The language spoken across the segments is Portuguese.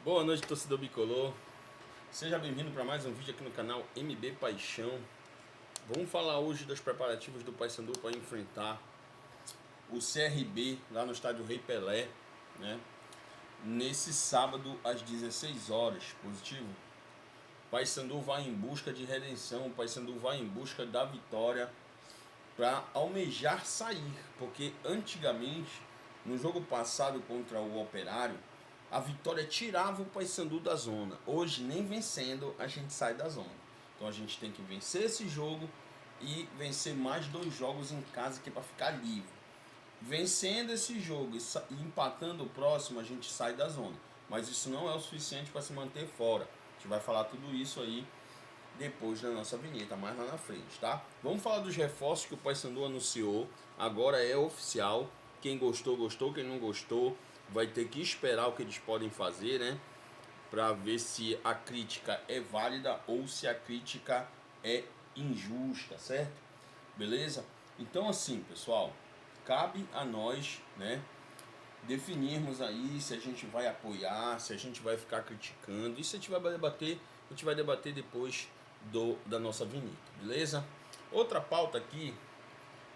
Boa noite, torcedor bicolor. Seja bem-vindo para mais um vídeo aqui no canal MB Paixão. Vamos falar hoje dos preparativos do Paysandu para enfrentar o CRB lá no estádio Rei Pelé, né? Nesse sábado às 16 horas, positivo. O Paysandu vai em busca de redenção, o Paysandu vai em busca da vitória para almejar sair, porque antigamente, no jogo passado contra o Operário, a vitória tirava o Paysandu da zona. Hoje, nem vencendo, a gente sai da zona. Então a gente tem que vencer esse jogo e vencer mais 2 jogos em casa, que é para ficar livre. Vencendo esse jogo e empatando o próximo, a gente sai da zona. Mas isso não é o suficiente para se manter fora. A gente vai falar tudo isso aí depois da nossa vinheta, mais lá na frente, tá? Vamos falar dos reforços que o Paysandu anunciou. Agora é oficial. Quem gostou, gostou. Quem não gostou, vai ter que esperar o que eles podem fazer, né? Para ver se a crítica é válida ou se a crítica é injusta, certo? Beleza? Então assim, pessoal, cabe a nós, né, definirmos aí se a gente vai apoiar, se a gente vai ficar criticando. Isso a gente vai debater depois da nossa vinheta, beleza? Outra pauta aqui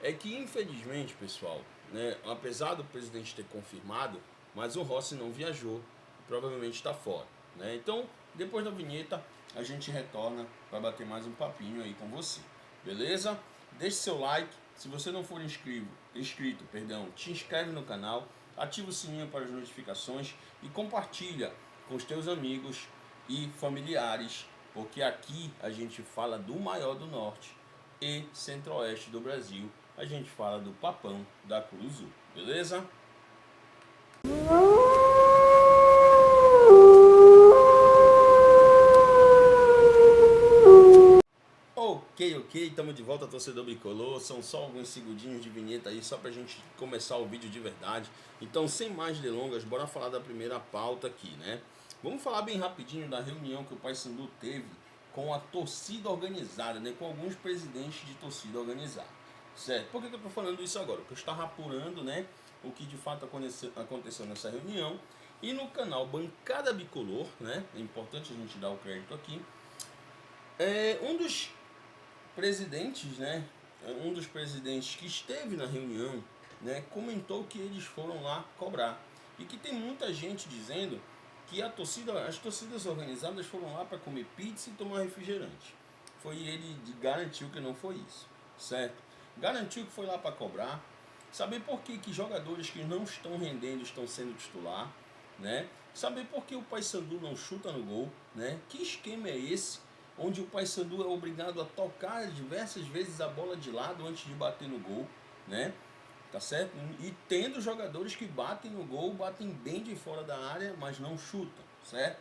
é que, infelizmente, pessoal, né, apesar do presidente ter confirmado, mas o Rossi não viajou, provavelmente está fora, né? Então, depois da vinheta, a gente retorna para bater mais um papinho aí com você, beleza? Deixe seu like, se você não for inscrito, te inscreve no canal, ativa o sininho para as notificações e compartilha com os teus amigos e familiares, porque aqui a gente fala do maior do norte e centro-oeste do Brasil. A gente fala do papão da Curuzu, beleza? Ok, estamos de volta, torcedor bicolor. São só alguns segundinhos de vinheta aí, só pra gente começar o vídeo de verdade. Então, sem mais delongas, bora falar da primeira pauta aqui, né? Vamos falar bem rapidinho da reunião que o Paysandu teve com a torcida organizada, né? Com alguns presidentes de torcida organizada, certo? Por que eu tô falando isso agora? Porque eu estava apurando, né, o que de fato aconteceu nessa reunião. E no canal Bancada Bicolor, né? É importante a gente dar o crédito aqui. Um dos presidentes, né, um dos presidentes que esteve na reunião, né, comentou que eles foram lá cobrar e que tem muita gente dizendo que as torcidas organizadas foram lá para comer pizza e tomar refrigerante. Ele garantiu que não foi isso, certo? Garantiu que foi lá para cobrar, saber por que jogadores que não estão rendendo estão sendo titular, né? Saber por que o Paysandu não chuta no gol, né? Que esquema é esse? Onde o Paysandu é obrigado a tocar diversas vezes a bola de lado antes de bater no gol, né? Tá certo? E tendo jogadores que batem no gol, batem bem de fora da área, mas não chutam, certo?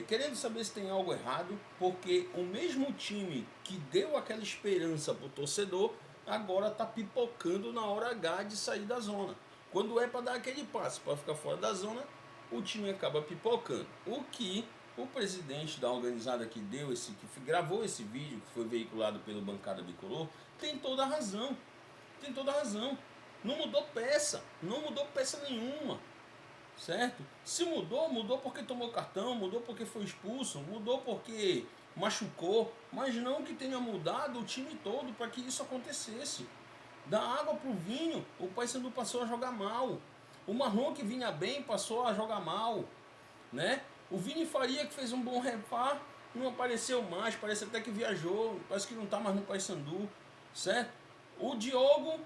Querendo saber se tem algo errado, porque o mesmo time que deu aquela esperança pro torcedor, agora tá pipocando na hora H de sair da zona. Quando é para dar aquele passe para ficar fora da zona, o time acaba pipocando. O que o presidente da organizada que gravou esse vídeo, que foi veiculado pelo Bancada Bicolor, tem toda a razão. Tem toda a razão. Não mudou peça nenhuma, certo? Se mudou porque tomou cartão, mudou porque foi expulso, mudou porque machucou, mas não que tenha mudado o time todo para que isso acontecesse. Da água pro vinho, o Paysandu passou a jogar mal. O Marlon, que vinha bem, passou a jogar mal, né? O Vini Faria, que fez um bom repar, não apareceu mais, parece até que viajou, parece que não está mais no Paysandu, certo? O Diogo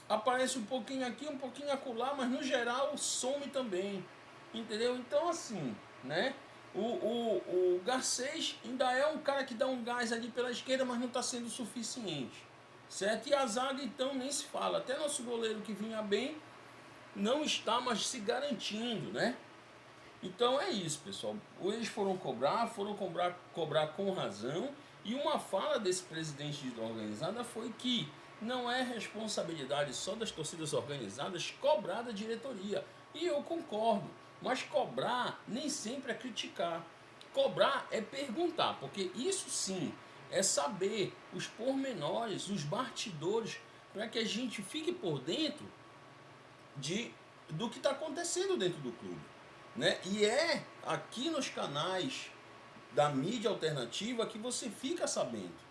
aparece um pouquinho aqui, um pouquinho acolá, mas no geral some também, entendeu? Então assim, né? O Garcês ainda é um cara que dá um gás ali pela esquerda, mas não está sendo suficiente, certo? E a zaga então nem se fala, até nosso goleiro que vinha bem não está mais se garantindo, né? Então é isso, pessoal. Eles foram cobrar com razão. E uma fala desse presidente da organizada foi que não é responsabilidade só das torcidas organizadas cobrar da diretoria. E eu concordo. Mas cobrar nem sempre é criticar. Cobrar é perguntar, porque isso sim é saber os pormenores, os bastidores, para que a gente fique por dentro do que está acontecendo dentro do clube. né? E é aqui nos canais da mídia alternativa que você fica sabendo.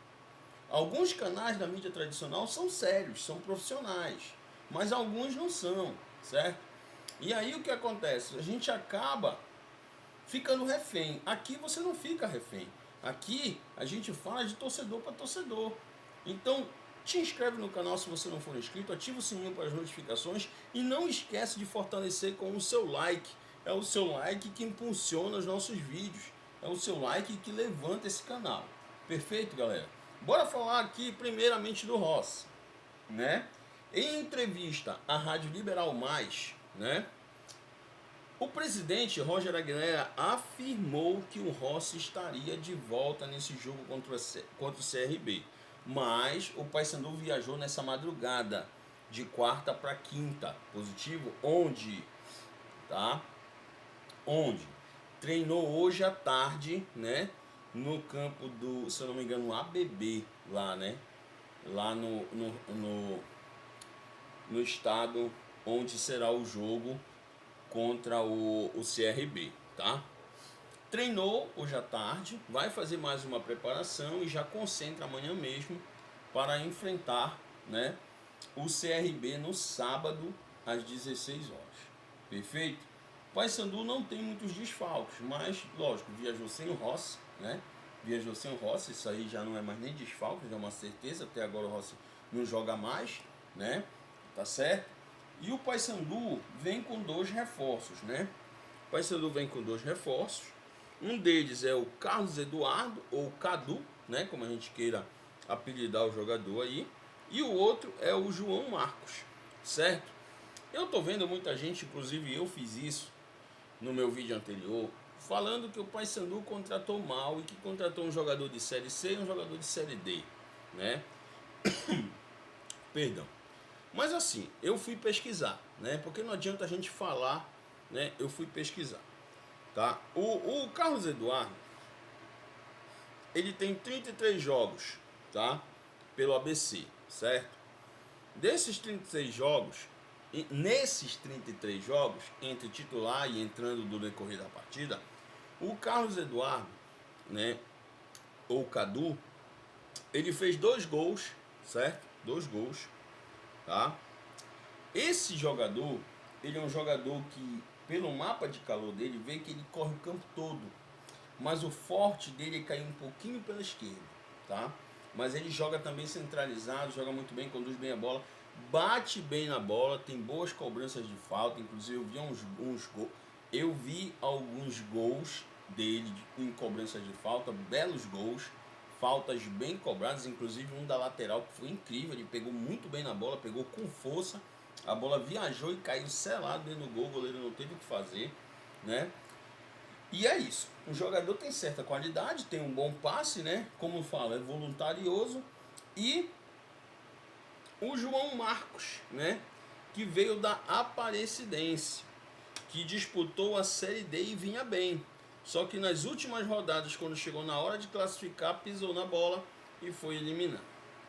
Alguns canais da mídia tradicional são sérios, são profissionais, mas alguns não são, certo? E aí o que acontece? A gente acaba ficando refém. Aqui você não fica refém. Aqui a gente fala de torcedor para torcedor. Então, te inscreve no canal se você não for inscrito, ativa o sininho para as notificações e não esquece de fortalecer com o seu like. É o seu like que impulsiona os nossos vídeos. É o seu like que levanta esse canal. Perfeito, galera? Bora falar aqui primeiramente do Rossi, né? Em entrevista à Rádio Liberal Mais, né? O presidente Roger Aguilera afirmou que o Rossi estaria de volta nesse jogo contra o CRB, mas o Paysandu viajou nessa madrugada de quarta para quinta, positivo, tá? Onde treinou hoje à tarde, né? No campo do, se eu não me engano, ABB, lá, né? Lá no estado onde será o jogo contra o CRB, tá? Treinou hoje à tarde, vai fazer mais uma preparação e já concentra amanhã mesmo para enfrentar, né, o CRB no sábado às 16 horas. Perfeito? O Paysandu não tem muitos desfalques, mas lógico, viajou sem o Rossi, né? Viajou sem o Rossi, isso aí já não é mais nem desfalque, já é uma certeza, até agora o Rossi não joga mais, né? Tá certo? E o Paysandu vem com 2 reforços, né? O Paysandu vem com 2 reforços. Um deles é o Carlos Eduardo, ou Cadu, né? Como a gente queira apelidar o jogador aí. E o outro é o João Marcos, certo? Eu tô vendo muita gente, inclusive eu fiz isso no meu vídeo anterior, falando que o Paysandu contratou mal e que contratou um jogador de Série C e um jogador de Série D, né? Perdão. Mas assim, eu fui pesquisar, né? Porque não adianta a gente falar, né? Eu fui pesquisar, tá? O Carlos Eduardo, ele tem 33 jogos, tá? Pelo ABC, certo? Desses 36 jogos, nesses 33 jogos, entre titular e entrando do decorrer da partida, o Carlos Eduardo, né? Ou Cadu, ele fez 2 gols, certo? 2 gols, tá? Esse jogador, ele é um jogador que, pelo mapa de calor dele, vê que ele corre o campo todo. Mas o forte dele é cair um pouquinho pela esquerda, tá? Mas ele joga também centralizado, joga muito bem, conduz bem a bola, bate bem na bola, tem boas cobranças de falta. Inclusive eu vi alguns gols dele em cobranças de falta, belos gols, faltas bem cobradas, inclusive um da lateral que foi incrível, ele pegou muito bem na bola, pegou com força, a bola viajou e caiu selado dentro do gol, o goleiro não teve o que fazer, né? E é isso, o jogador tem certa qualidade, tem um bom passe, né? Como fala, é voluntarioso. E o João Marcos, né? Que veio da Aparecidense, que disputou a Série D e vinha bem. Só que nas últimas rodadas, quando chegou na hora de classificar, pisou na bola e foi eliminado,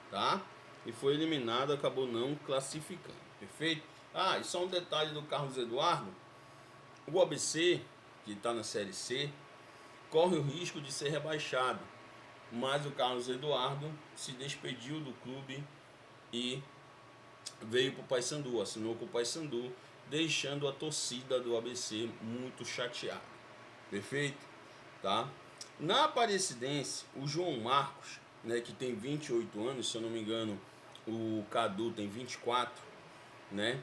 tá? E foi eliminado, acabou não classificando, perfeito? Ah, e só um detalhe do Carlos Eduardo, o ABC, que está na Série C, corre o risco de ser rebaixado, mas o Carlos Eduardo se despediu do clube e veio para o Paysandu, assinou com o Paysandu, deixando a torcida do ABC muito chateada. Perfeito? Tá? Na Aparecidense, o João Marcos, né, que tem 28 anos, se eu não me engano, o Cadu tem 24, né?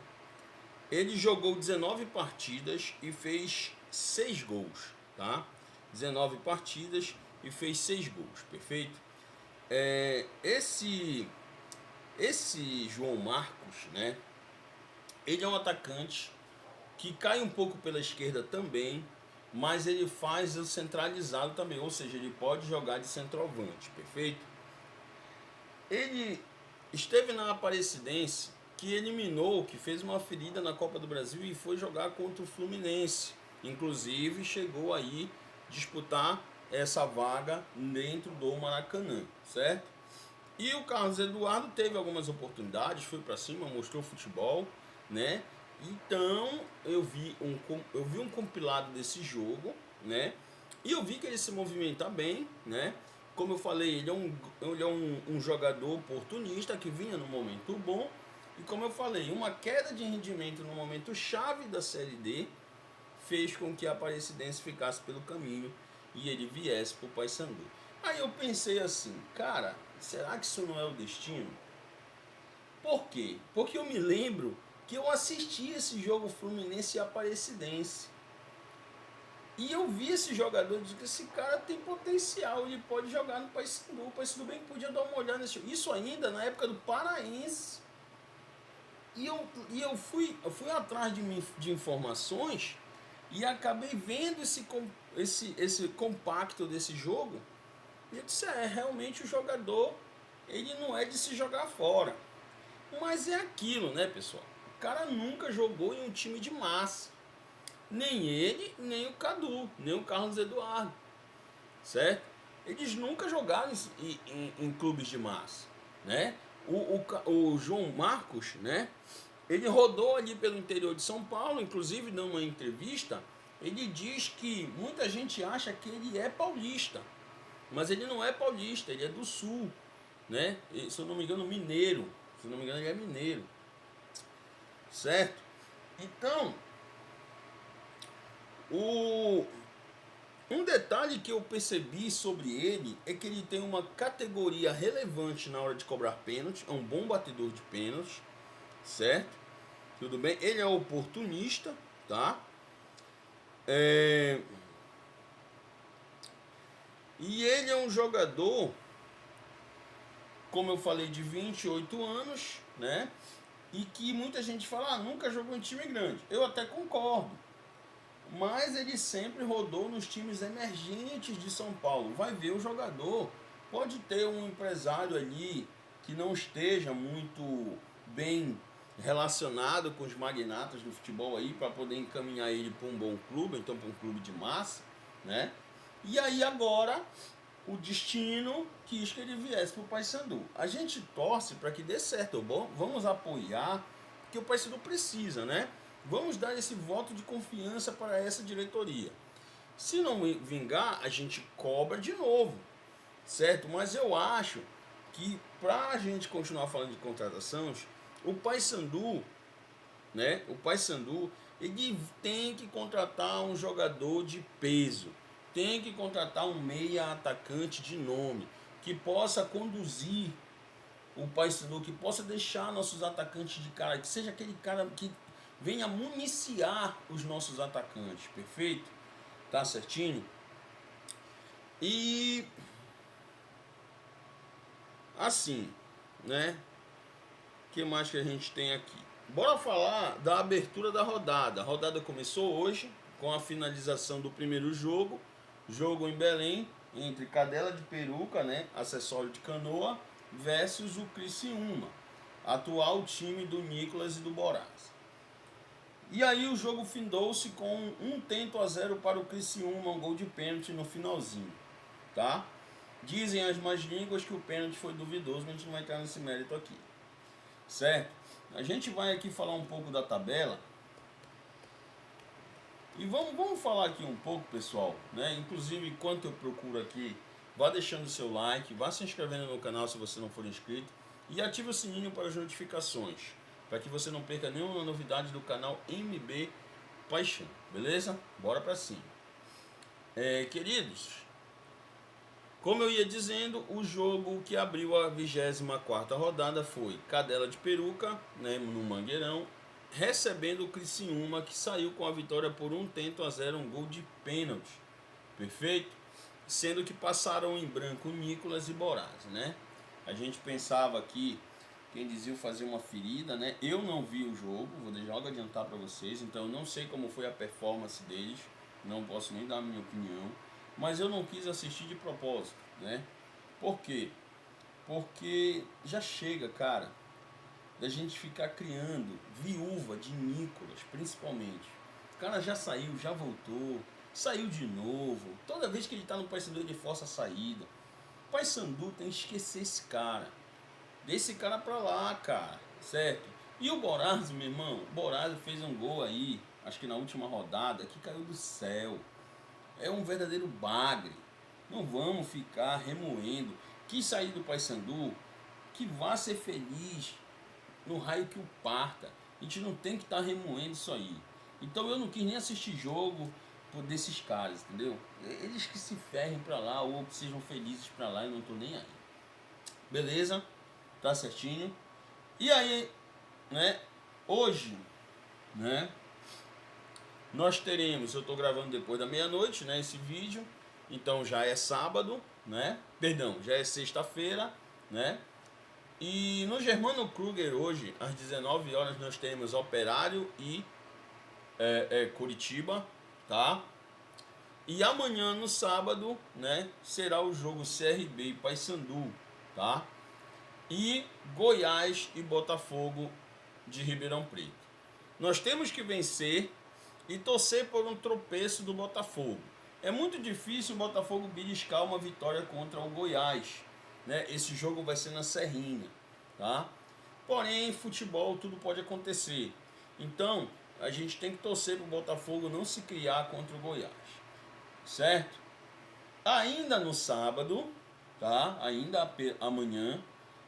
Ele jogou 19 partidas e fez 6 gols, tá? 19 partidas e fez 6 gols, perfeito? Esse João Marcos, né? Ele é um atacante que cai um pouco pela esquerda também, mas ele faz o centralizado também, ou seja, ele pode jogar de centroavante, perfeito? Ele esteve na Aparecidense, que eliminou, que fez uma ferida na Copa do Brasil e foi jogar contra o Fluminense. Inclusive chegou aí disputar essa vaga dentro do Maracanã, certo? E o Carlos Eduardo teve algumas oportunidades, foi para cima, mostrou futebol, né? Então eu vi um compilado desse jogo, né? E eu vi que ele se movimenta bem, né? Como eu falei, ele é um jogador oportunista que vinha no momento bom. E como eu falei, uma queda de rendimento no momento chave da Série D fez com que a Aparecidense ficasse pelo caminho e ele viesse para o Paysandu. Aí eu pensei assim, cara, será que isso não é o destino? Por quê? Porque eu me lembro que eu assisti esse jogo Fluminense e Aparecidense. E eu vi esse jogador e disse que esse cara tem potencial, ele pode jogar no Paysandu. O Paysandu bem podia dar uma olhada nesse jogo. Isso ainda na época do Paraense. E eu fui atrás de informações e acabei vendo esse compacto desse jogo. E eu disse, realmente o jogador, ele não é de se jogar fora. Mas é aquilo, né, pessoal? O cara nunca jogou em um time de massa. Nem ele, nem o Cadu, nem o Carlos Eduardo. Certo? Eles nunca jogaram em clubes de massa. Né? O João Marcos, né? Ele rodou ali pelo interior de São Paulo, inclusive numa entrevista, ele diz que muita gente acha que ele é paulista. Mas ele não é paulista, ele é do sul. Né? E, se eu não me engano, mineiro. Se eu não me engano, ele é mineiro. Certo? Então, um detalhe que eu percebi sobre ele é que ele tem uma categoria relevante na hora de cobrar pênalti, é um bom batedor de pênalti, certo? Tudo bem? Ele é oportunista, tá? E ele é um jogador, como eu falei, de 28 anos, né? E que muita gente fala, nunca jogou em time grande. Eu até concordo. Mas ele sempre rodou nos times emergentes de São Paulo. Vai ver, o jogador pode ter um empresário ali que não esteja muito bem relacionado com os magnatas do futebol aí para poder encaminhar ele para um bom clube, então para um clube de massa, né? E aí agora o destino quis que ele viesse para o Paysandu. A gente torce para que dê certo, bom? Vamos apoiar, porque o Paysandu precisa, né? Vamos dar esse voto de confiança para essa diretoria. Se não vingar, a gente cobra de novo, certo? Mas eu acho que para a gente continuar falando de contratações, o Paysandu, né? O Paysandu, ele tem que contratar um jogador de peso, tem que contratar um meia atacante de nome que possa conduzir o Paysandu, que possa deixar nossos atacantes de cara, que seja aquele cara que venha municiar os nossos atacantes, perfeito? Tá certinho? E assim, né? O que mais que a gente tem aqui? Bora falar da abertura da rodada. A rodada começou hoje com a finalização do primeiro jogo, jogo em Belém entre Cadela de Peruca, né, acessório de Canoa, versus o Criciúma, atual time do Nicolas e do Boraz. E aí o jogo findou-se com um tento a 0 para o Criciúma, um gol de pênalti no finalzinho, tá? Dizem as más línguas que o pênalti foi duvidoso, mas a gente não vai entrar nesse mérito aqui, certo? A gente vai aqui falar um pouco da tabela e vamos falar aqui um pouco, pessoal, né? Inclusive, enquanto eu procuro aqui, vá deixando o seu like, vá se inscrevendo no canal se você não for inscrito e ative o sininho para as notificações, para que você não perca nenhuma novidade do canal MB Paixão, beleza? Bora pra cima. Queridos, como eu ia dizendo, o jogo que abriu a 24ª rodada foi Cadela de Peruca, né, no Mangueirão, recebendo o Criciúma, que saiu com a vitória por um tento a 0, um gol de pênalti, perfeito? Sendo que passaram em branco Nicolas e Boraz, né? A gente pensava que quem dizia fazer uma ferida, né? Eu não vi o jogo, vou logo adiantar para vocês, então eu não sei como foi a performance deles, não posso nem dar a minha opinião, mas eu não quis assistir de propósito, né? Por quê? Porque já chega, cara, da gente ficar criando viúva de Nicolas, principalmente. O cara já saiu, já voltou, saiu de novo. Toda vez que ele tá no Paysandu ele força a saída. O Paysandu tem que esquecer esse cara. Deixa esse cara pra lá, cara, certo? E o Borazzo, meu irmão, o Borazzo fez um gol aí, acho que na última rodada, que caiu do céu. É um verdadeiro bagre. Não vamos ficar remoendo. Quis sair do Paysandu, que vá ser feliz no raio que o parta. A gente não tem que estar remoendo isso aí. Então eu não quis nem assistir jogo desses caras, entendeu? Eles que se ferrem pra lá ou que sejam felizes pra lá, eu não tô nem aí. Beleza? Tá certinho? E aí, né? Hoje, né? Nós teremos, eu estou gravando depois da meia-noite, né, esse vídeo, então já é sábado, né, perdão, já é sexta-feira, né, e no Germano Kruger hoje, às 19 horas, nós teremos Operário e Curitiba, tá, e amanhã no sábado, né, será o jogo CRB e Paysandu, tá, e Goiás e Botafogo de Ribeirão Preto. Nós temos que vencer e torcer por um tropeço do Botafogo. É muito difícil o Botafogo beliscar uma vitória contra o Goiás, né? Esse jogo vai ser na Serrinha, tá? Porém, futebol tudo pode acontecer. Então, a gente tem que torcer para o Botafogo não se criar contra o Goiás, certo? Ainda no sábado, tá? Ainda amanhã,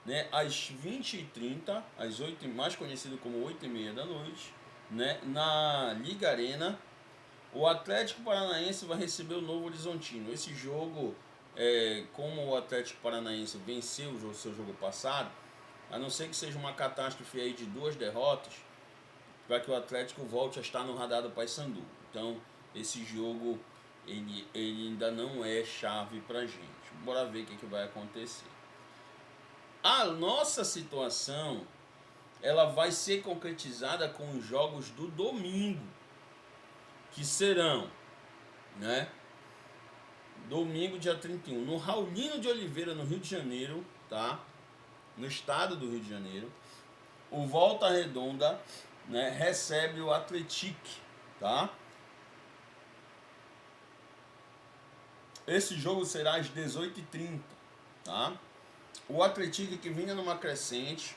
né? Às 20h30, às 8, mais conhecido como 8h30 da noite, né? Na Liga Arena, o Atlético Paranaense vai receber o Novo Horizontino. Esse jogo, como o Atlético Paranaense venceu o seu jogo passado, a não ser que seja uma catástrofe aí de 2 derrotas, para que o Atlético volte a estar no radar do Paysandu. Então, esse jogo ele ainda não é chave pra gente. Bora ver o que vai acontecer. A nossa situação, ela vai ser concretizada com os jogos do domingo, que serão, né? Domingo, dia 31, no Raulino de Oliveira, no Rio de Janeiro, tá? No estado do Rio de Janeiro. O Volta Redonda, né, recebe o Atlético, tá? Esse jogo será às 18h30, tá? O Atlético que vinha numa crescente,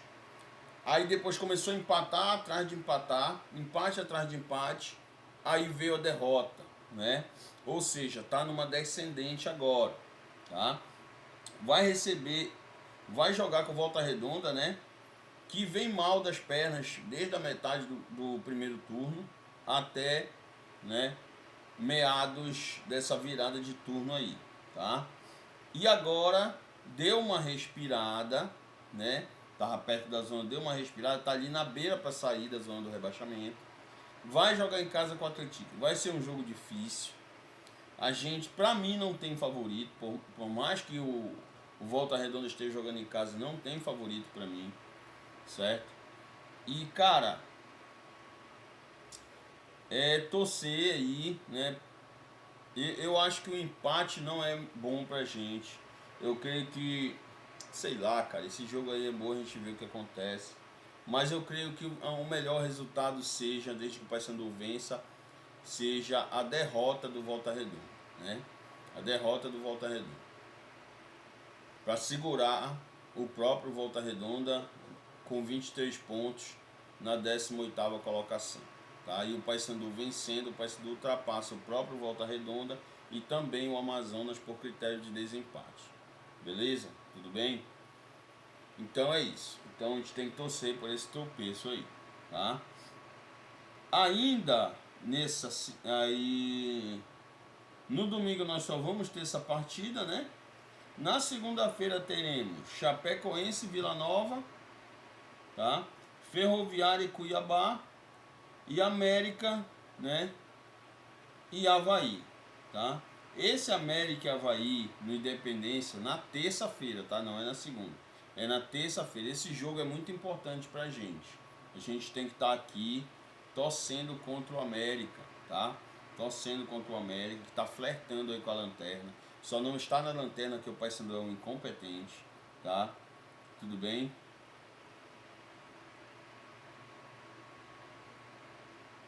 aí depois começou a empatar atrás de empatar, empate atrás de empate, aí veio a derrota, né? Ou seja, tá numa descendente agora, tá? Vai jogar com Volta Redonda, né? Que vem mal das pernas desde a metade do primeiro turno até, né, meados dessa virada de turno aí, tá? E agora deu uma respirada, né? Tava perto da zona, deu uma respirada, tá ali na beira para sair da zona do rebaixamento. Vai jogar em casa com o Atlético. Vai ser um jogo difícil. A gente, pra mim, não tem favorito. Por mais que o Volta Redonda esteja jogando em casa, não tem favorito pra mim, certo? E, cara, torcer aí, né? Eu acho que o empate não é bom pra gente. Eu creio que, sei lá, cara, esse jogo aí é bom, a gente vê o que acontece. Mas eu creio que o melhor resultado seja, desde que o Paysandu vença, seja a derrota do Volta Redonda, né? A derrota do Volta Redonda. Para segurar o próprio Volta Redonda com 23 pontos na 18ª colocação. Tá? E o Paysandu vencendo, o Paysandu ultrapassa o próprio Volta Redonda e também o Amazonas por critério de desempate. Beleza? Tudo bem? Então é isso. Então a gente tem que torcer por esse tropeço aí, tá? Ainda no domingo nós só vamos ter essa partida, né? Na segunda-feira teremos Chapecoense e Vila Nova, tá? Ferroviária e Cuiabá e América, né? E Avaí, tá? Esse América e Avaí no Independência na terça-feira, tá? Não é na segunda. É na terça-feira. Esse jogo é muito importante pra gente. A gente tem que estar aqui torcendo contra o América, tá? Torcendo contra o América, que tá flertando aí com a lanterna. Só não está na lanterna que o Paysandu é um incompetente, tá? Tudo bem?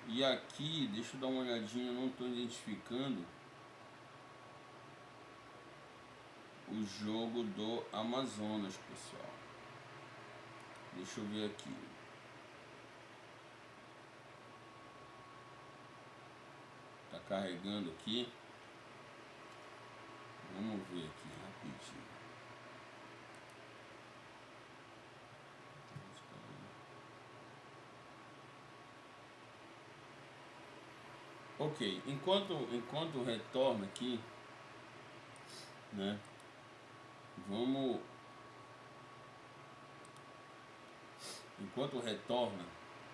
E aqui, deixa eu dar uma olhadinha, eu não estou identificando o jogo do Amazonas, pessoal. Deixa eu ver aqui. carregando aqui. Vamos ver aqui rapidinho. Ok, enquanto retorna aqui, né? Enquanto retorna,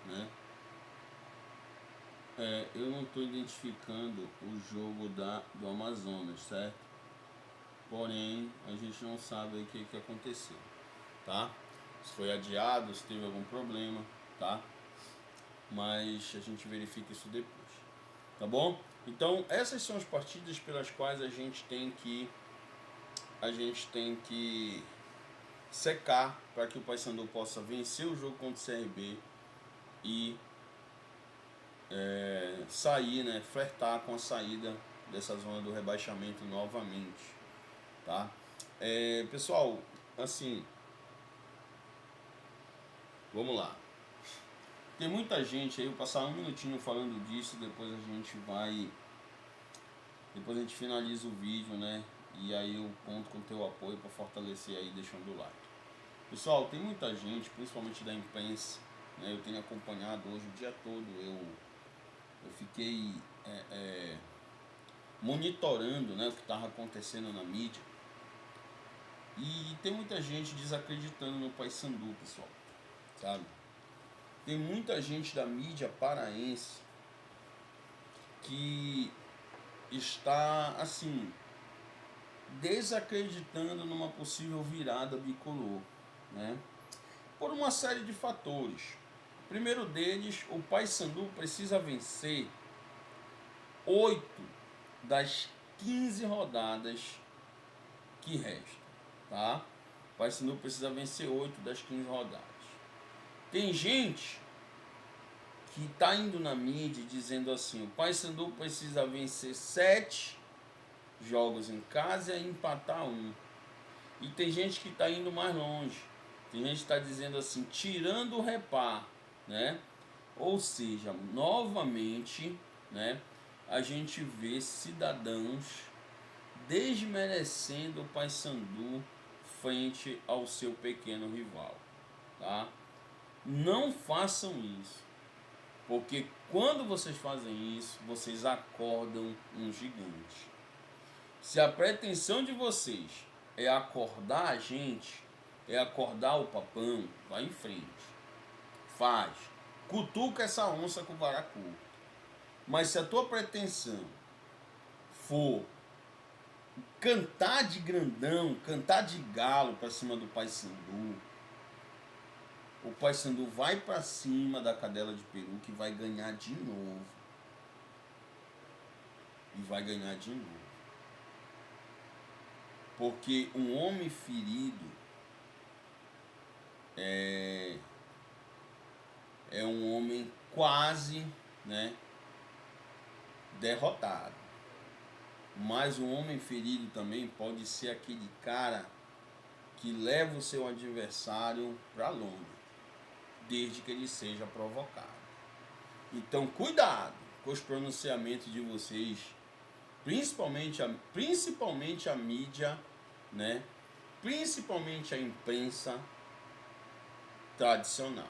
né? Eu não estou identificando o jogo do Amazonas, certo? Porém, a gente não sabe o que aconteceu, tá? Se foi adiado, se teve algum problema, tá? Mas a gente verifica isso depois, tá bom? Então, essas são as partidas pelas quais a gente tem que secar para que o Paysandu possa vencer o jogo contra o CRB e sair, né, flertar com a saída dessa zona do rebaixamento novamente, tá? Pessoal, assim, vamos lá. Tem muita gente aí, eu vou passar um minutinho falando disso, depois a gente finaliza o vídeo, né? E aí eu conto com o teu apoio para fortalecer aí, deixando o like. Pessoal, tem muita gente, principalmente da imprensa, né? Eu tenho acompanhado hoje o dia todo, eu fiquei monitorando, né, o que estava acontecendo na mídia. E tem muita gente desacreditando no Paysandu, pessoal, sabe? Tem muita gente da mídia paraense que está, assim, desacreditando numa possível virada bicolor, né? Por uma série de fatores. O primeiro deles, o Paysandu precisa vencer 8 das 15 rodadas que restam, tá? O Paysandu precisa vencer 8 das 15 rodadas. Tem gente que está indo na mídia dizendo assim, o Paysandu precisa vencer 7 jogos em casa e empatar 1. E tem gente que está indo mais longe. Tem gente que está dizendo assim, tirando o repar, né? Ou seja, novamente, né, a gente vê cidadãos desmerecendo o Paysandu frente ao seu pequeno rival, tá? Não façam isso, porque quando vocês fazem isso, vocês acordam um gigante. Se a pretensão de vocês é acordar a gente, é acordar o papão, vai em frente, faz, cutuca essa onça com o varacu. Mas se a tua pretensão for cantar de grandão, cantar de galo para cima do Paysandu, o Paysandu vai para cima da cadela de peru que vai ganhar de novo. E vai ganhar de novo. Porque um homem ferido é um homem quase, né, derrotado. Mas um homem ferido também pode ser aquele cara que leva o seu adversário para longe, desde que ele seja provocado. Então, cuidado com os pronunciamentos de vocês, principalmente a mídia, né? Principalmente a imprensa tradicional,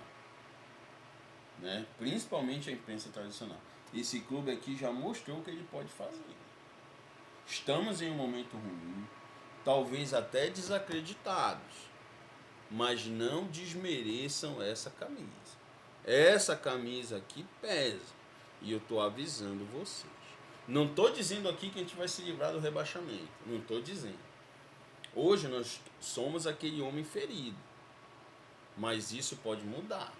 né? Principalmente a imprensa tradicional. Esse clube aqui já mostrou o que ele pode fazer. Estamos em um momento ruim, talvez até desacreditados, mas não desmereçam essa camisa. Essa camisa aqui pesa, e eu estou avisando vocês. Não estou dizendo aqui que a gente vai se livrar do rebaixamento, não estou dizendo. Hoje nós somos aquele homem ferido, mas isso pode mudar.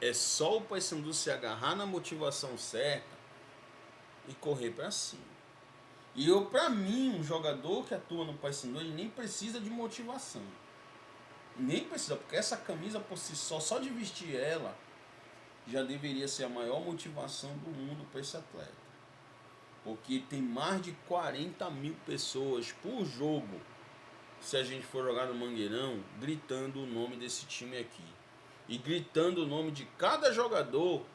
É só o Paysandu se agarrar na motivação certa e correr para cima. E para mim, um jogador que atua no Paysandu, ele nem precisa de motivação. Nem precisa, porque essa camisa por si só de vestir ela, já deveria ser a maior motivação do mundo para esse atleta. Porque tem mais de 40 mil pessoas por jogo, se a gente for jogar no Mangueirão, gritando o nome desse time aqui. E gritando o nome de cada jogador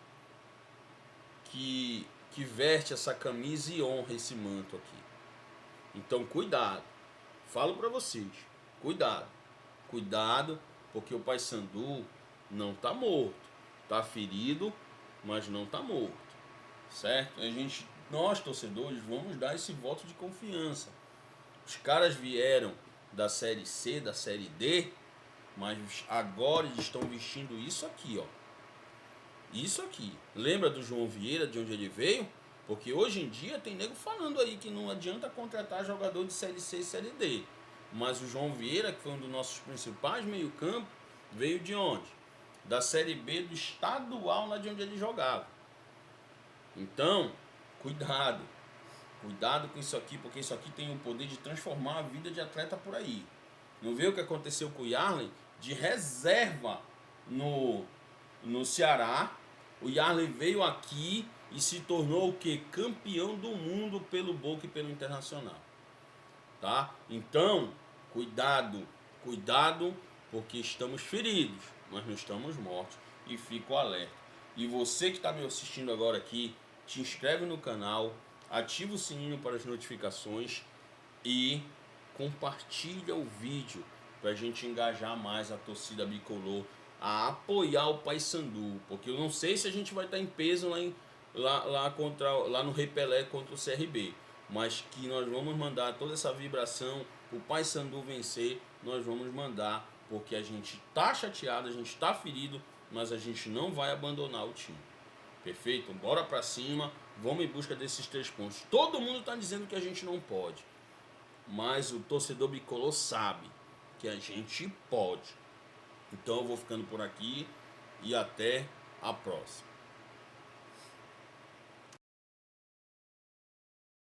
que que veste essa camisa e honra esse manto aqui. Então cuidado, falo para vocês, cuidado, cuidado, porque o Paysandu não está morto, está ferido, mas não está morto, certo? Nós torcedores vamos dar esse voto de confiança. Os caras vieram da Série C, da Série D, mas agora eles estão vestindo isso aqui, ó. Isso aqui. Lembra do João Vieira, de onde ele veio? Porque hoje em dia tem nego falando aí que não adianta contratar jogador de Série C e Série D. Mas o João Vieira, que foi um dos nossos principais meio-campo, veio de onde? Da Série B do estadual, lá de onde ele jogava. Então, cuidado. Cuidado com isso aqui, porque isso aqui tem o poder de transformar a vida de atleta por aí. Não vê o que aconteceu com o Yarley? De reserva no Ceará. O Yarley veio aqui e se tornou o que? Campeão do mundo pelo Boca e pelo Internacional. Tá? Então, cuidado, cuidado, porque estamos feridos, mas não estamos mortos. E fico alerta. E você que está me assistindo agora aqui, te inscreve no canal, ativa o sininho para as notificações e compartilha o vídeo para a gente engajar mais a torcida bicolor a apoiar o Paysandu, porque eu não sei se a gente vai estar em peso lá no Rei Pelé contra o CRB, mas que nós vamos mandar toda essa vibração, o Paysandu vencer, nós vamos mandar, porque a gente tá chateado, a gente tá ferido, mas a gente não vai abandonar o time. Perfeito? Bora pra cima, vamos em busca desses 3 pontos. Todo mundo tá dizendo que a gente não pode, mas o torcedor bicolor sabe que a gente pode. Então eu vou ficando por aqui e até a próxima.